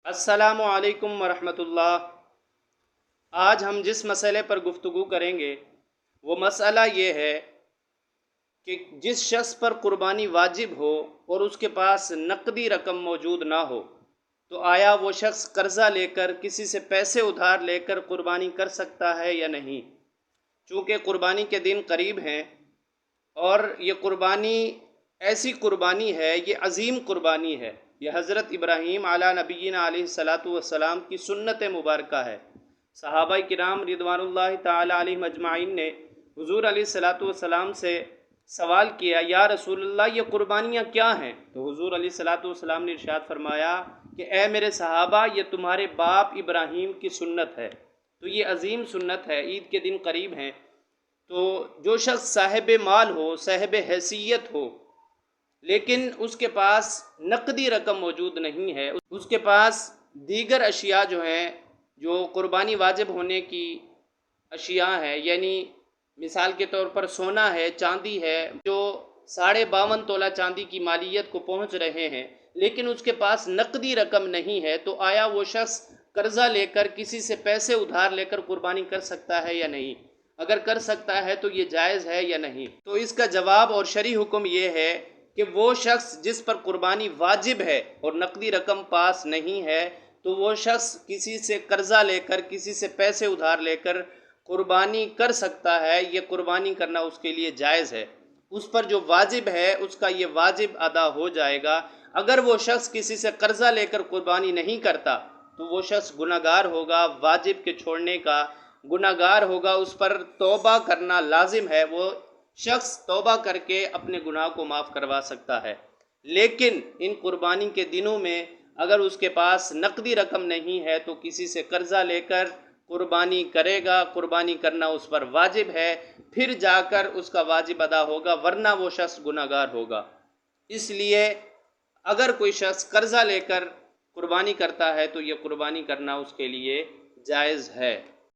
السلام علیکم ورحمۃ اللہ۔ آج ہم جس مسئلے پر گفتگو کریں گے وہ مسئلہ یہ ہے کہ جس شخص پر قربانی واجب ہو اور اس کے پاس نقدی رقم موجود نہ ہو تو آیا وہ شخص قرضہ لے کر کسی سے پیسے ادھار لے کر قربانی کر سکتا ہے یا نہیں؟ چونکہ قربانی کے دن قریب ہیں اور یہ قربانی ایسی قربانی ہے، یہ عظیم قربانی ہے، یہ حضرت ابراہیم علیٰ نبینا علیہ الصلاۃ والسلام کی سنت مبارکہ ہے۔ صحابہ کرام رضوان اللہ تعالی علیہم اجمعین نے حضور علیہ الصلاۃ والسلام سے سوال کیا، یا رسول اللہ یہ قربانیاں کیا ہیں؟ تو حضور علیہ الصلاۃ والسلام نے ارشاد فرمایا کہ اے میرے صحابہ، یہ تمہارے باپ ابراہیم کی سنت ہے۔ تو یہ عظیم سنت ہے، عید کے دن قریب ہیں، تو جو شخص صاحب مال ہو، صاحب حیثیت ہو، لیکن اس کے پاس نقدی رقم موجود نہیں ہے، اس کے پاس دیگر اشیاء جو ہیں، جو قربانی واجب ہونے کی اشیاء ہیں، یعنی مثال کے طور پر سونا ہے، چاندی ہے، جو 52.5 تولہ چاندی کی مالیت کو پہنچ رہے ہیں، لیکن اس کے پاس نقدی رقم نہیں ہے، تو آیا وہ شخص قرضہ لے کر کسی سے پیسے ادھار لے کر قربانی کر سکتا ہے یا نہیں؟ اگر کر سکتا ہے تو یہ جائز ہے یا نہیں؟ تو اس کا جواب اور شرعی حکم یہ ہے کہ وہ شخص جس پر قربانی واجب ہے اور نقدی رقم پاس نہیں ہے تو وہ شخص کسی سے قرضہ لے کر، کسی سے پیسے ادھار لے کر قربانی کر سکتا ہے، یہ قربانی کرنا اس کے لیے جائز ہے، اس پر جو واجب ہے اس کا یہ واجب ادا ہو جائے گا۔ اگر وہ شخص کسی سے قرضہ لے کر قربانی نہیں کرتا تو وہ شخص گنہگار ہوگا، واجب کے چھوڑنے کا گنہگار ہوگا، اس پر توبہ کرنا لازم ہے، وہ شخص توبہ کر کے اپنے گناہ کو معاف کروا سکتا ہے۔ لیکن ان قربانی کے دنوں میں اگر اس کے پاس نقدی رقم نہیں ہے تو کسی سے قرضہ لے کر قربانی کرے گا، قربانی کرنا اس پر واجب ہے، پھر جا کر اس کا واجب ادا ہوگا، ورنہ وہ شخص گنہگار ہوگا۔ اس لیے اگر کوئی شخص قرضہ لے کر قربانی کرتا ہے تو یہ قربانی کرنا اس کے لیے جائز ہے۔